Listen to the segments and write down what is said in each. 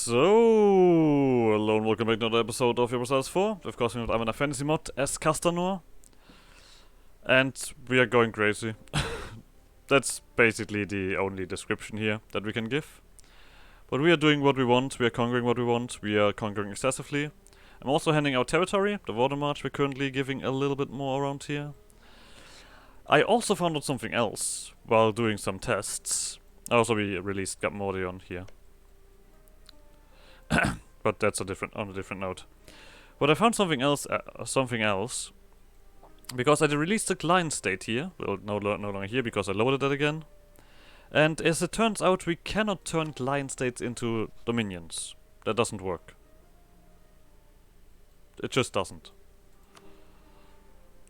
Hello and welcome back to another episode of EU4. Of course, I'm in a fantasy mod as Castanor. And we are going crazy. That's basically the only description here that we can give. But we are doing what we want, we are conquering what we want, we are conquering excessively. I'm also handing out territory, the water march we're currently giving a little bit more around here. I also found out something else while doing some tests. Also, we released Gapmordion here. But that's on a different note. But I found something else, because I released the client state here. Well, no longer here because I loaded that again. And as it turns out, we cannot turn client states into dominions. That doesn't work. It just doesn't.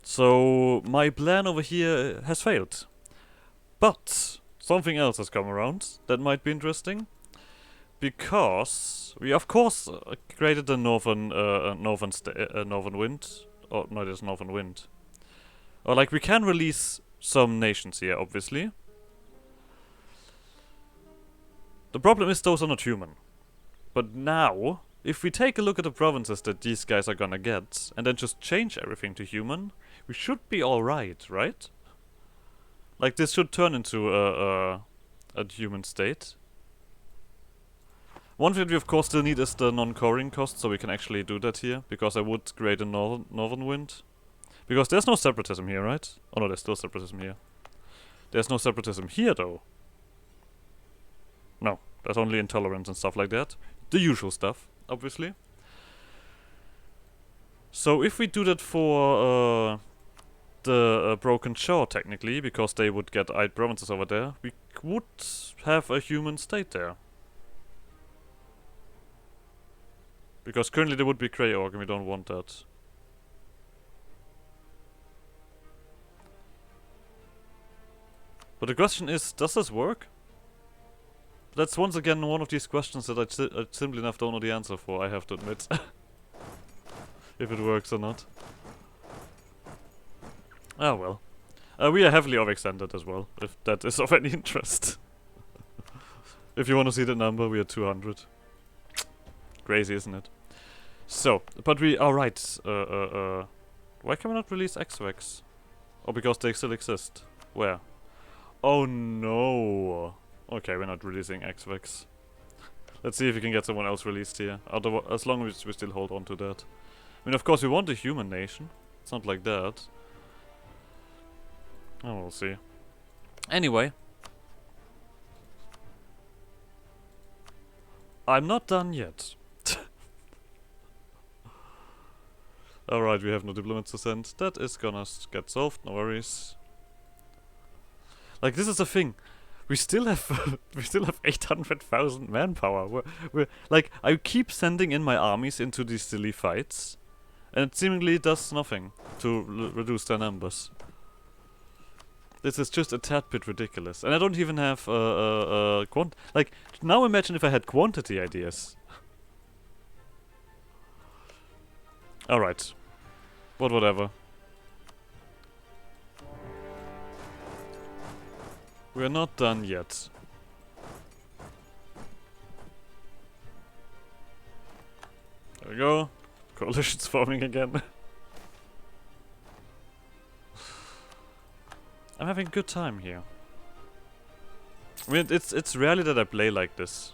So my plan over here has failed. But something else has come around that might be interesting. Because we of course created the northern wind. Oh no, there's northern wind. Or like we can release some nations here, obviously. The problem is those are not human. But now, if we take a look at the provinces that these guys are gonna get, and then just change everything to human, we should be alright, right? Like this should turn into a human state. One thing we of course still need is the non-coring cost, so we can actually do that here, because I would create a northern wind. Because there's no separatism here, right? Oh no, there's still separatism here. There's no separatism here though. No, there's only intolerance and stuff like that. The usual stuff, obviously. So if we do that for the Broken Shore, technically, because they would get 8 provinces over there, we would have a human state there. Because currently there would be Grey Orc and we don't want that. But the question is, does this work? That's once again one of these questions that I simply enough don't know the answer for, I have to admit. If it works or not. Ah well. We are heavily overextended as well, if that is of any interest. If you want to see the number, we are 200. Crazy, isn't it? So, but we are right. Why can we not release XVEX? Oh, because they still exist. Where? Oh no. Okay, we're not releasing XVEX. Let's see if we can get someone else released here. Otherwise, as long as we still hold on to that. I mean, of course, we want a human nation. It's not like that. Oh, we'll see. Anyway. I'm not done yet. Alright, we have no diplomats to send. That is gonna get solved, no worries. Like, this is the thing. We still have 800,000 manpower. We're like, I keep sending in my armies into these silly fights, and it seemingly does nothing to reduce their numbers. This is just a tad bit ridiculous, and I don't even have like, now imagine if I had quantity ideas. Alright. Whatever. We're not done yet. There we go. Coalition's forming again. I'm having a good time here. I mean, it's rarely that I play like this.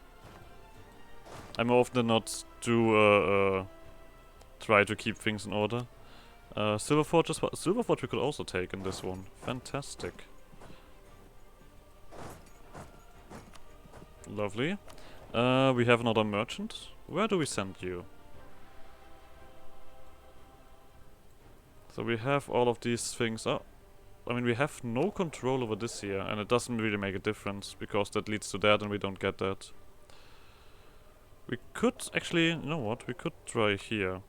I'm often not do try to keep things in order. Silverforge we could also take in this one. Fantastic. Lovely. We have another merchant. Where do we send you? So we have all of these things. Oh, I mean, we have no control over this here, and it doesn't really make a difference, because that leads to that and we don't get that. We could actually, you know what, we could try here.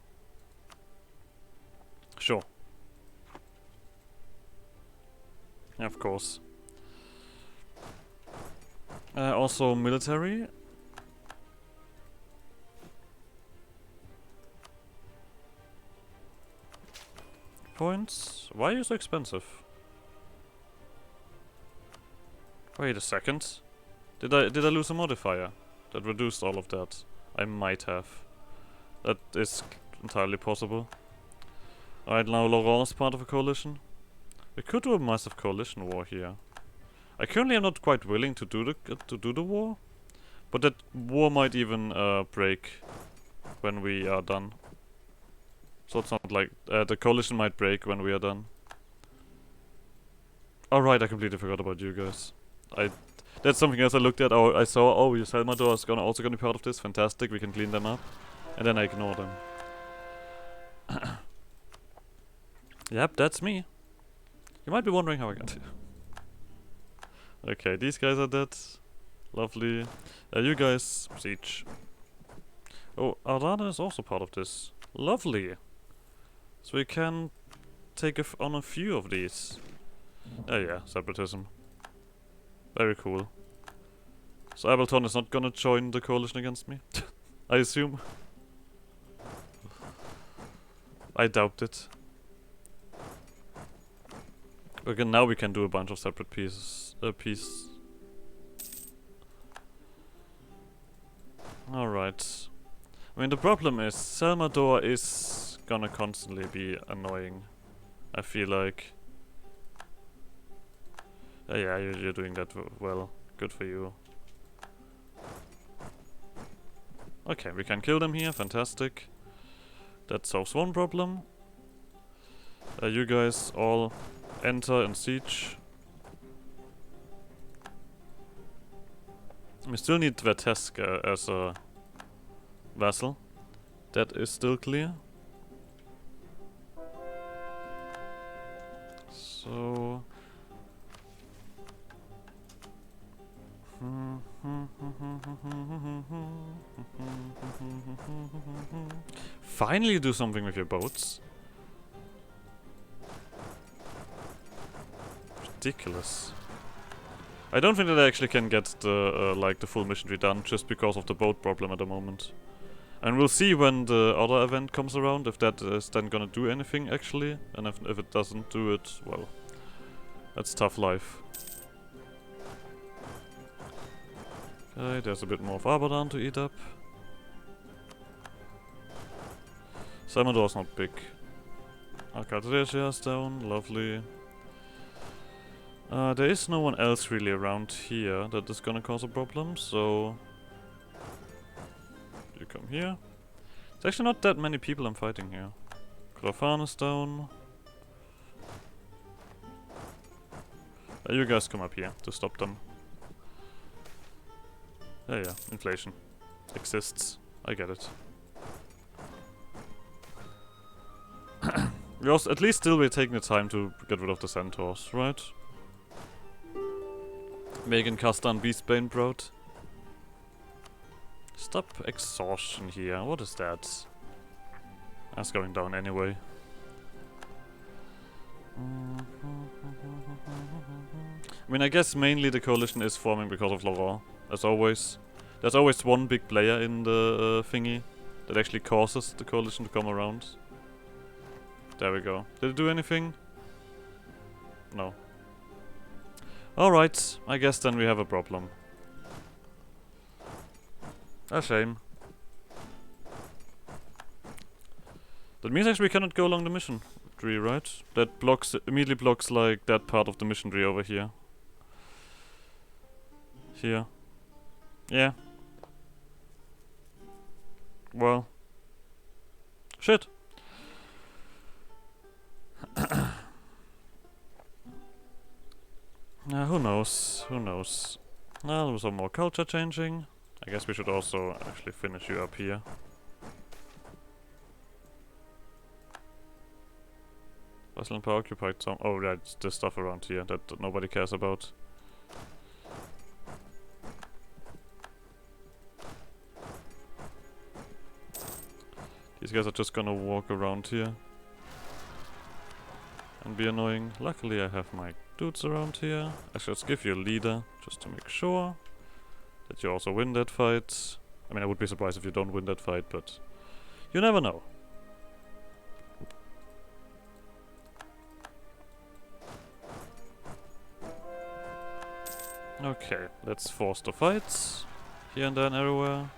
Sure. Yeah, of course. Also military. Points. Why are you so expensive? Wait a second. Did I lose a modifier that reduced all of that? I might have. That is entirely possible. Alright, now Laurent is part of a coalition. We could do a massive coalition war here. I currently am not quite willing to do the war, but that war might even break when we are done. So it's not like the coalition might break when we are done. Alright, I completely forgot about you guys. That's something else I looked at. Oh, I saw. Oh, your Salvador is also gonna be part of this. Fantastic. We can clean them up, and then I ignore them. Yep, that's me. You might be wondering how I got here. Okay, these guys are dead. Lovely. You guys, siege. Oh, Ardana is also part of this. Lovely. So we can take on a few of these. Oh yeah, separatism. Very cool. So Ableton is not gonna join the coalition against me? I assume. I doubt it. Okay, now we can do a bunch of separate pieces. Alright. I mean, the problem is Salvador is gonna constantly be annoying. I feel like. Yeah, you're doing that well. Good for you. Okay, we can kill them here. Fantastic. That solves one problem. You guys all enter and siege. We still need Verteska as a vassal. That is still clear. So... Finally do something with your boats. Ridiculous. I don't think that I actually can get the like the full mission done just because of the boat problem at the moment. And we'll see when the other event comes around if that is then gonna do anything actually, and if it doesn't do it, well, that's tough life. Okay, there's a bit more of Abadan to eat up. Salvador's not big. Alcatrezia's down, lovely. There is no one else really around here that is gonna cause a problem, so... You come here. There's actually not that many people I'm fighting here. Clofan is down. You guys come up here to stop them. Yeah, inflation exists. I get it. We also, at least still we're taking the time to get rid of the centaurs, right? Megan Castan Beastbane Broad. Stop exhaustion here. What is that? That's going down anyway. I mean, I guess mainly the coalition is forming because of Laurent, as always. There's always one big player in the thingy that actually causes the coalition to come around. There we go. Did it do anything? No. Alright, I guess then we have a problem. A shame. That means actually we cannot go along the mission tree, right? That blocks, immediately blocks like that part of the mission tree over here. Here. Yeah. Well. Shit. Who knows? Who knows? Well, there was some more culture changing. I guess we should also actually finish you up here. Russell and Power occupied some. Oh, right, it's this stuff around here that nobody cares about. These guys are just gonna walk around here and be annoying. Luckily, I have my dudes around here. Actually, let's give you a leader just to make sure that you also win that fight. I mean, I would be surprised if you don't win that fight, but you never know. Okay, let's force the fights here and there and everywhere.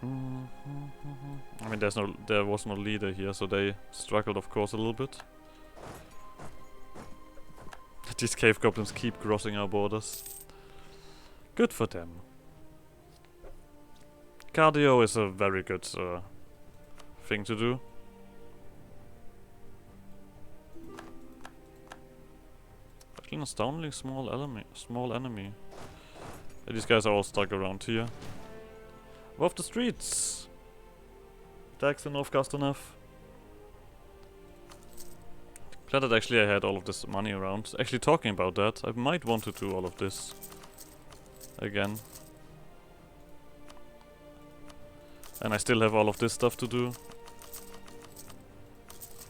I mean, there was no leader here, so they struggled, of course, a little bit. These cave goblins keep crossing our borders. Good for them. Cardio is a very good thing to do. Actually, an astoundingly small enemy. Yeah, these guys are all stuck around here. Above the streets! Attacks in North Castanev. Glad that actually I had all of this money around. Actually, talking about that, I might want to do all of this again. And I still have all of this stuff to do.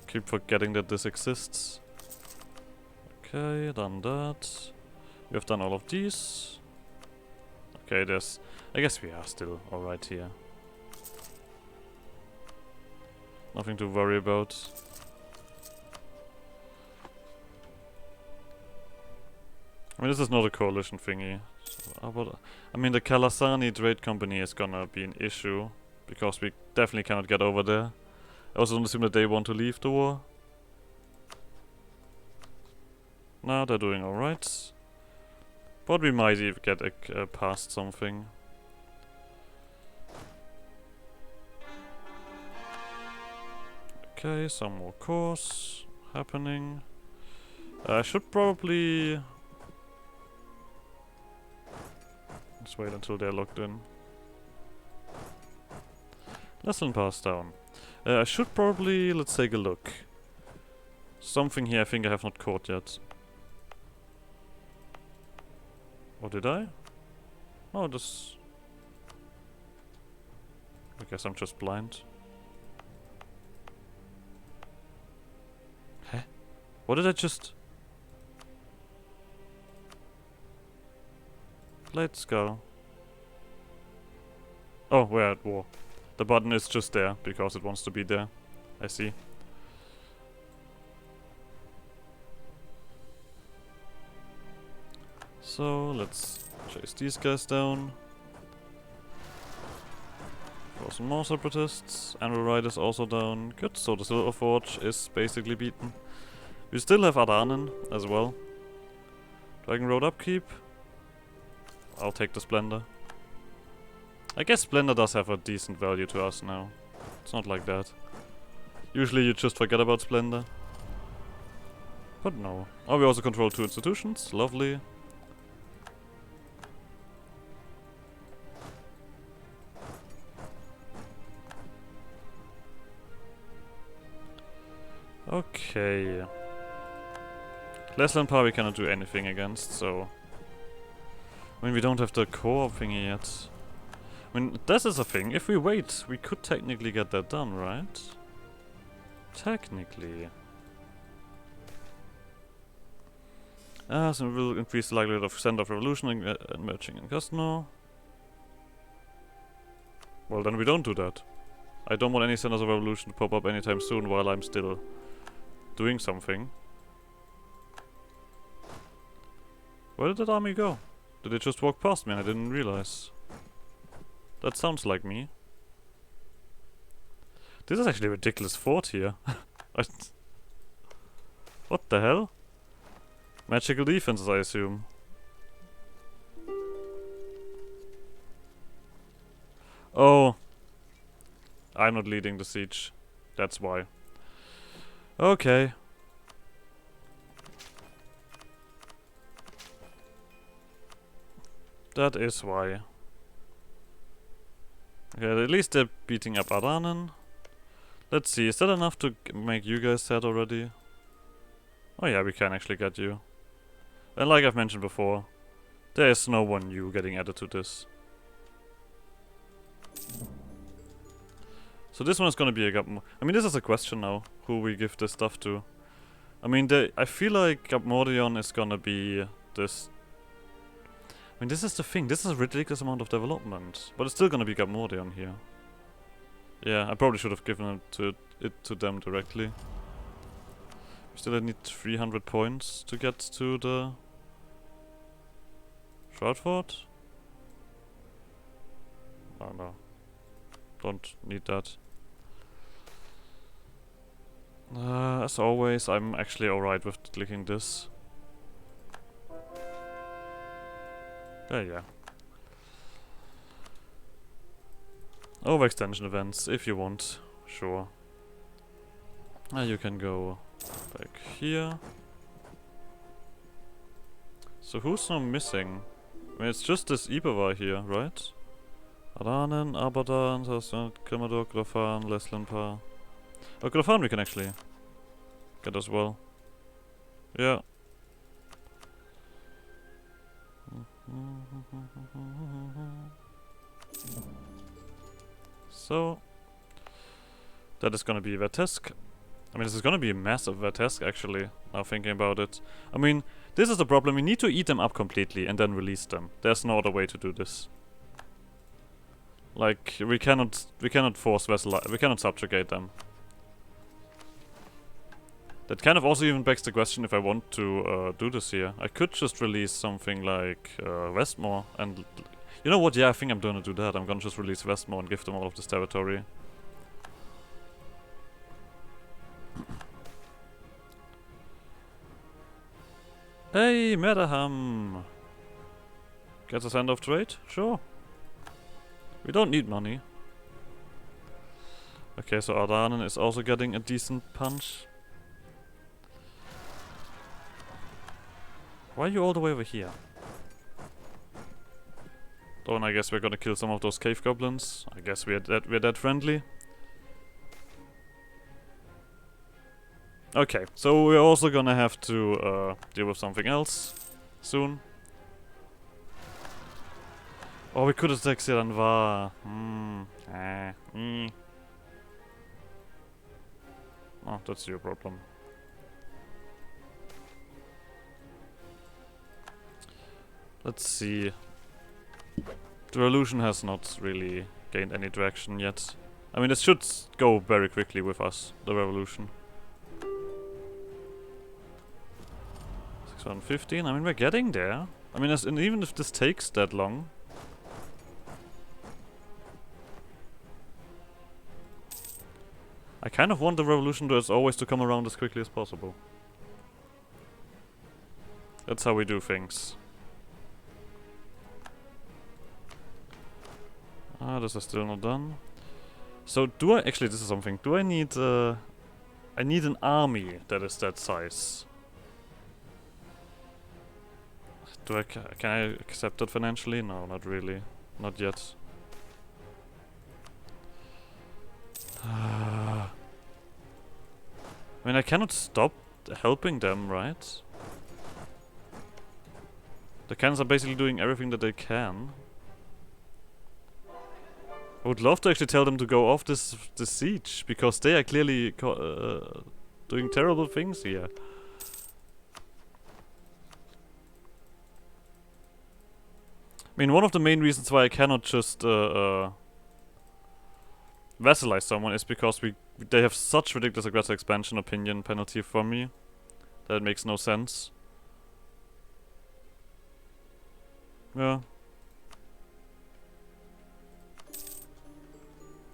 Keep forgetting that this exists. Okay, done that. You have done all of these. Okay, there's... I guess we are still alright here. Nothing to worry about. I mean, this is not a coalition thingy. So, I mean, the Kalasani Trade Company is gonna be an issue. Because we definitely cannot get over there. I also don't assume that they want to leave the war. No, they're doing alright. But we might even get past something. Okay, some more cores happening. I should probably... Let's wait until they're locked in. Lesson passed down. I should probably... Let's take a look. Something here I think I have not caught yet. Or did I? Oh, this... I guess I'm just blind. Huh? What did I just... Let's go. Oh, we're at war. The button is just there, because it wants to be there. I see. So, let's chase these guys down. For some more separatists. Anvil Ride is also down. Good, so the Silver Forge is basically beaten. We still have Adanen as well. Dragon Road upkeep. I'll take the Splendor. I guess Splendor does have a decent value to us now. It's not like that. Usually you just forget about Splendor. But no. Oh, we also control 2 institutions. Lovely. Okay. Lesland Power we cannot do anything against, so... I mean, we don't have the core thingy yet. I mean, this is a thing. If we wait, we could technically get that done, right? Technically. So we will increase the likelihood of Center of Revolution emerging in Krasno. Well, then we don't do that. I don't want any Centers of Revolution to pop up anytime soon while I'm still doing something. Where did that army go? Did it just walk past me and I didn't realize? That sounds like me. This is actually a ridiculous fort here. What the hell? Magical defenses, I assume. Oh. I'm not leading the siege. That's why. Okay. That is why. Okay, at least they're beating up Adanen. Let's see, is that enough to make you guys sad already? Oh yeah, we can actually get you. And like I've mentioned before, there is no one new getting added to this. So this one is gonna be a I mean, this is a question now, who we give this stuff to. I mean, I feel like Gabmordion is gonna be this... I mean, this is the thing, this is a ridiculous amount of development. But it's still gonna be Gabmordion here. Yeah, I probably should have given it to them directly. We still need 300 points to get to the... Shroud Fort? Oh no. Don't need that. As always, I'm actually alright with clicking this. Yeah. Overextension events, if you want. Sure. You can go back here. So who's now missing? I mean, it's just this Ibervar here, right? Adanen, Abadan, Krimador, Glofan, Leslinpar. Oh, Glofan we can actually get as well. Yeah. So that is gonna be Vatesk. I mean, this is gonna be a massive Vatesk actually, now thinking about it. I mean, this is the problem, we need to eat them up completely and then release them. There's no other way to do this. Like, we cannot force vessel, we cannot subjugate them. That kind of also even begs the question if I want to do this here. I could just release something like Westmore and... You know what, yeah, I think I'm gonna do that. I'm gonna just release Westmore and give them all of this territory. Hey, Medaham! Gets us end of trade? Sure. We don't need money. Okay, so Ardanen is also getting a decent punch. Why are you all the way over here? Oh, and I guess we're gonna kill some of those cave goblins. I guess we're that friendly. Okay, so we're also gonna have to deal with something else soon. Oh, we could attack Siranvar. Oh, that's your problem. Let's see. The revolution has not really gained any traction yet. I mean, it should go very quickly with us, the revolution. 615, I mean, we're getting there. I mean, and even if this takes that long. I kind of want the revolution to, as always, to come around as quickly as possible. That's how we do things. This is still not done. So do I actually, this is something, do I need I need an army that is that size. Can I accept that financially? No, not really. Not yet. I mean, I cannot stop helping them, right? The cannons are basically doing everything that they can. I would love to actually tell them to go off this siege, because they are clearly doing terrible things here. I mean, one of the main reasons why I cannot just vassalize someone is because they have such ridiculous aggressive expansion opinion penalty from me that it makes no sense. Yeah.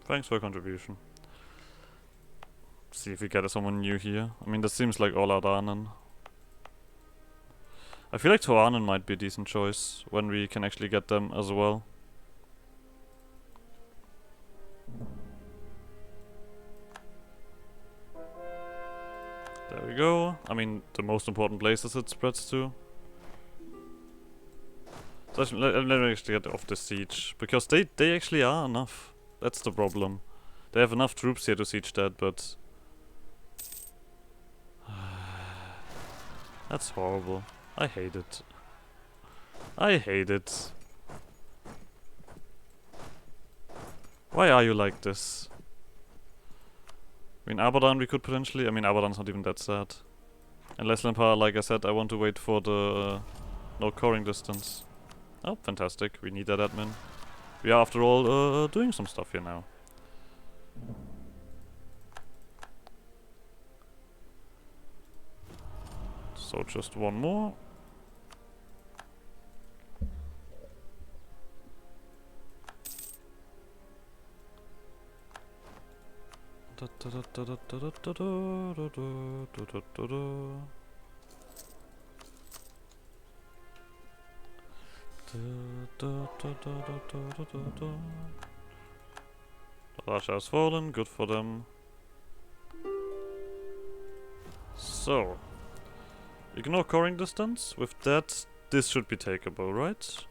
Thanks for your contribution. See if we get someone new here. I mean, that seems like all Ardanen. I feel like Toanen might be a decent choice when we can actually get them as well. There we go. I mean, the most important places it spreads to. So let me actually get off the siege, because they actually are enough. That's the problem. They have enough troops here to siege that, but... That's horrible. I hate it. I hate it. Why are you like this? I mean, Abadan we could potentially... I mean, Abadan's not even that sad. And Leslinpar, like I said, I want to wait for the... no coring distance. Oh, fantastic. We need that admin. We are, after all, doing some stuff here now. So just one more. Russia has fallen, good for them. So, ignore coring distance. With that, this should be takeable, right?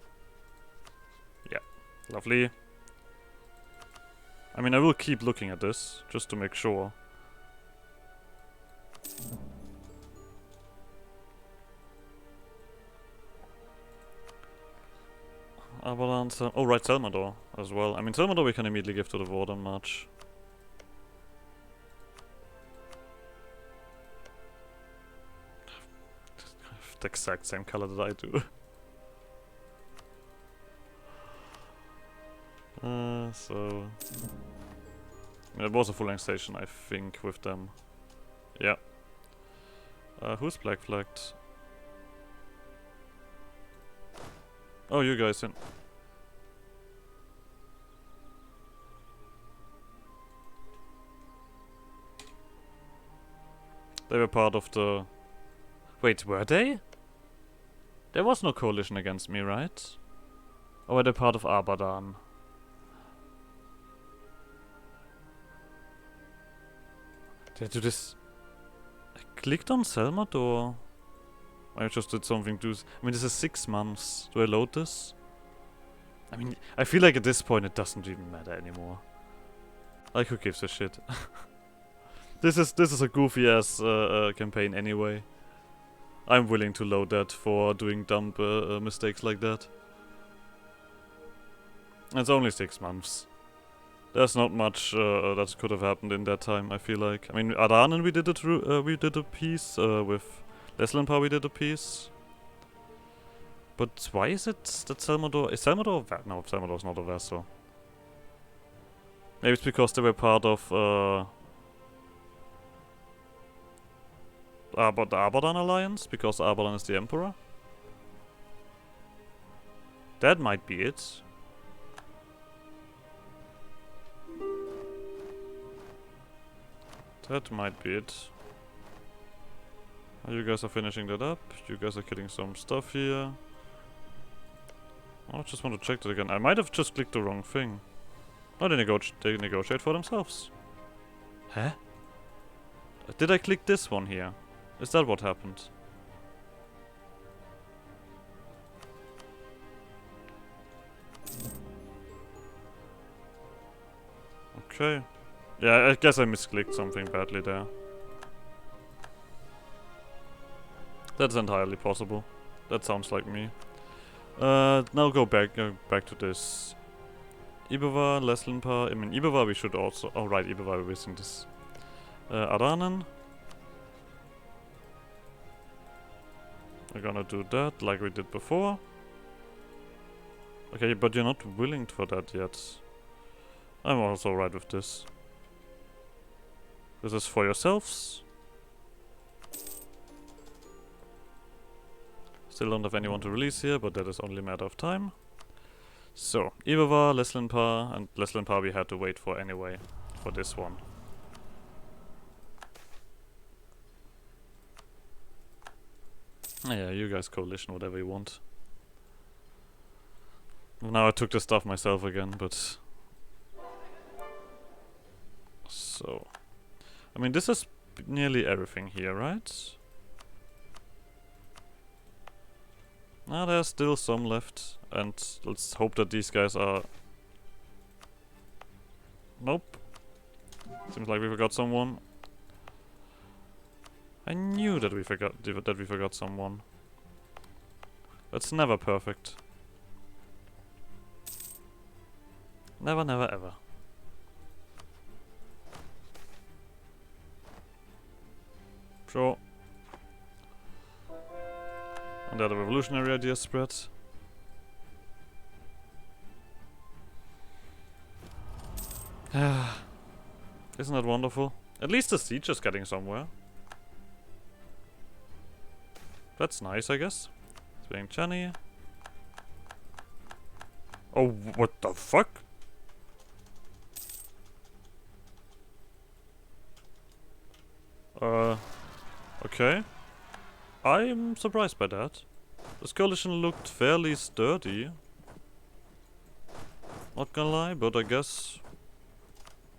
Yeah, lovely. I mean, I will keep looking at this, just to make sure. Avalanche. Oh, right, Salvador as well. I mean, Salvador we can immediately give to the Warden March. The exact same color that I do. So... I mean, it was a full-length station, I think, with them. Yeah. Who's black flagged? Oh, you guys in. They were part of the... Wait, were they? There was no coalition against me, right? Or were they part of Abadan? Did I do this? I clicked on Salvador. I just did something to... I mean, this is 6 months. Do I load this? I mean, I feel like at this point it doesn't even matter anymore. Like, who gives a shit? This is a goofy ass campaign anyway. I'm willing to load that for doing dumb mistakes like that. It's only 6 months. There's not much that could have happened in that time, I feel like. I mean, Adanen we did a piece, with Leslanpar we did a piece. But why is it that Salvador... Is Salvador... No, Salvador's not a vassal. Maybe it's because they were part of... the Abadan alliance, because Abadan is the emperor. That might be it. That might be it. You guys are finishing that up. You guys are killing some stuff here. I just want to check that again. I might have just clicked the wrong thing. Oh, they negotiate for themselves. Huh? Did I click this one here? Is that what happened? Okay. Yeah, I guess I misclicked something badly there. That's entirely possible. That sounds like me. Now go back to this. Ibova, Leslanpar. I mean, Ibova we should also... Oh right, Ibova we're missing this. Adanen. We're gonna do that like we did before. Okay, but you're not willing for that yet. I'm also right with this. This is for yourselves. Still don't have anyone to release here, but that is only a matter of time. So, Ibova, Leslanpar, and Leslanpar we had to wait for anyway, for this one. Yeah, you guys coalition whatever you want. Now I took the stuff myself again, but... So... I mean, this is nearly everything here, right? Ah, there's still some left, and let's hope that these guys are... Nope. Seems like we forgot someone. I knew that we forgot someone. It's never perfect. Never, never, ever. Sure. And the revolutionary idea spread. Isn't that wonderful? At least the siege is getting somewhere. That's nice, I guess. It's being Jenny. Oh, what the fuck? Okay. I'm surprised by that. This coalition looked fairly sturdy. Not gonna lie, but I guess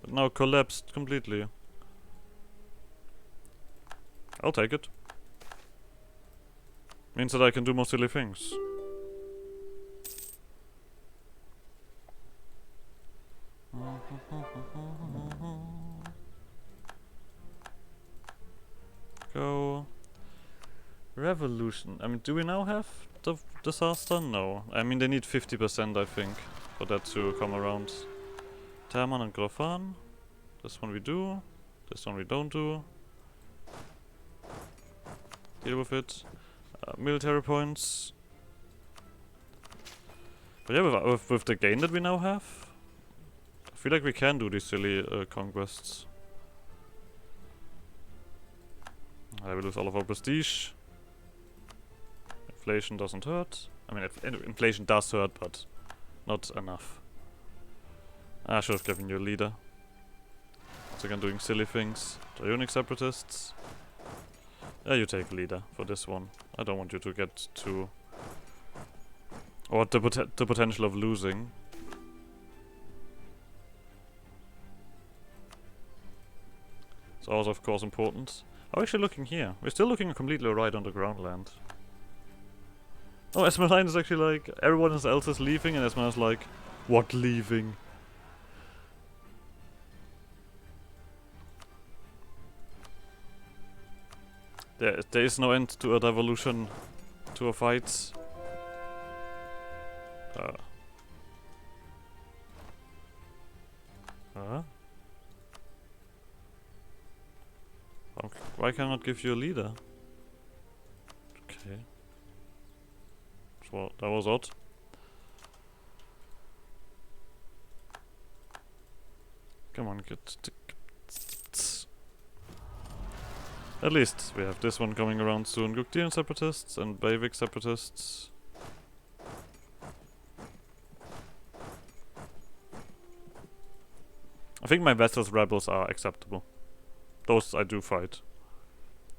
it now collapsed completely. I'll take it. Means that I can do more silly things. Go. Revolution. I mean, do we now have the disaster? No. I mean, they need 50%, I think, for that to come around. Terman and Grofan. This one we do. This one we don't do. Deal with it. Military points. But yeah, with the gain that we now have, I feel like we can do these silly conquests. I will lose all of our prestige. Inflation doesn't hurt. I mean, inflation does hurt, but not enough. I should have given you a leader. Once again, doing silly things. Ionic separatists. Yeah, you take leader for this one. I don't want you to get too... or the potential of losing. It's also, of course, important. How are we actually looking here? We're still looking completely right on the ground land. Oh, Esmeralda is actually like, everyone else is leaving, and Esmeralda's like, what leaving? There is no end to a revolution, to a fight. Why can I not give you a leader? Okay. Well, that was odd. Come on, get... At least we have this one coming around soon. Gukdian separatists and Bayvik separatists. I think my vessel's rebels are acceptable. Those I do fight.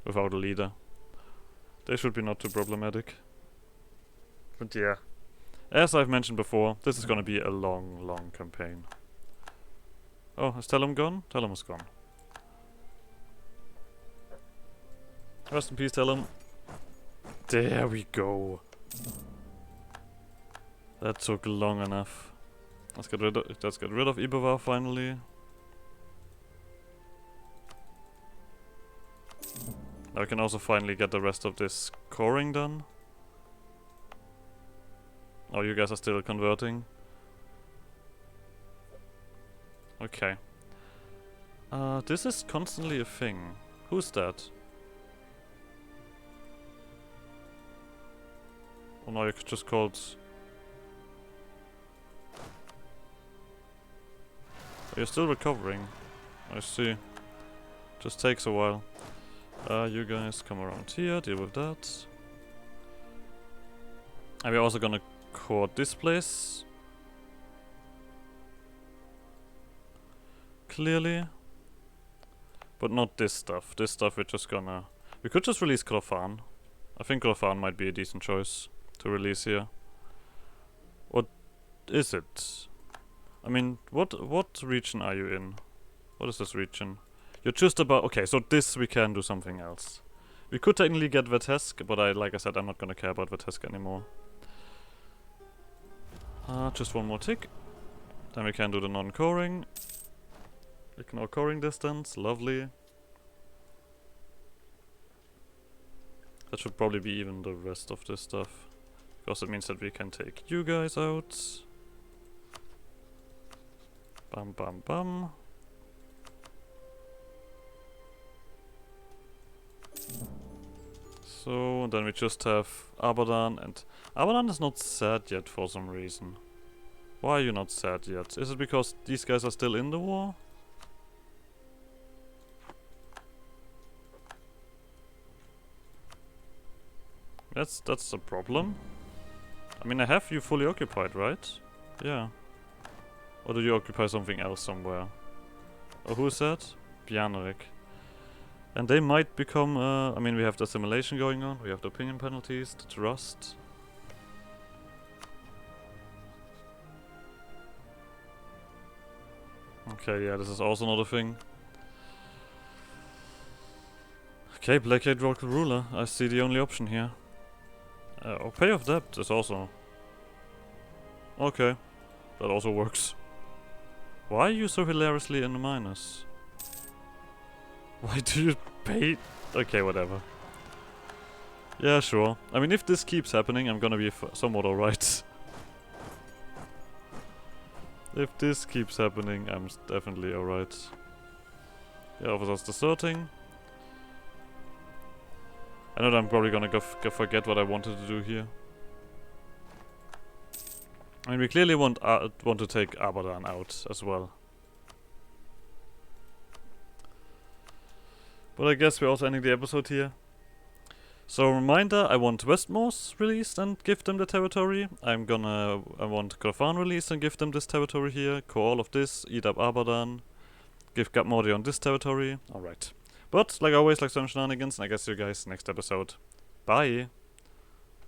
Without a leader. They should be not too problematic. But yeah. As I've mentioned before, this is gonna be a long, long campaign. Oh, is Telem gone? Telem is gone. Rest in peace, Telem. There we go. That took long enough. Let's get rid of Ibervar finally. Now we can also finally get the rest of this coring done. Oh, you guys are still converting. Okay. This is constantly a thing. Who's that? Oh no, you just called... You're still recovering. I see. Just takes a while. You guys come around here, deal with that. And we're also gonna court this place. Clearly. But not this stuff. This stuff we're just gonna... We could just release Grofan. I think Grofan might be a decent choice to release here. What is it? I mean, what region are you in? What is this region? You're just about... Okay, so this we can do something else. We could technically get Vatesk, but like I said, I'm not gonna care about Vatesk anymore. Just one more tick. Then we can do the non-coring. Ignore coring distance, lovely. That should probably be even the rest of this stuff. Because it means that we can take you guys out. Bam bam bam. So, then we just have Abadan, and Abadan is not sad yet for some reason. Why are you not sad yet? Is it because these guys are still in the war? That's a problem. I mean, I have you fully occupied, right? Yeah. Or do you occupy something else somewhere? Oh, who's that? Bjarnerik. And they might become, I mean, we have the assimilation going on, we have the opinion penalties, the trust. Okay, yeah, this is also not a thing. Okay, placate local ruler. I see the only option here. Oh, pay off debt is also... Okay, that also works. Why are you so hilariously in the minus? Why do you pay? Okay, whatever. Yeah, sure. I mean, if this keeps happening, I'm gonna be somewhat alright. If this keeps happening, I'm definitely alright. Yeah, officers deserting. I know that I'm probably gonna go forget what I wanted to do here. I mean, we clearly want to take Abadan out as well. But I guess we're also ending the episode here. So reminder, I want Westmores released and give them the territory. I want Korfan released and give them this territory here. Core all of this, eat up Abadan. Give Gapmordion this territory. Alright. But, like always, like some shenanigans, and I guess see you guys next episode. Bye!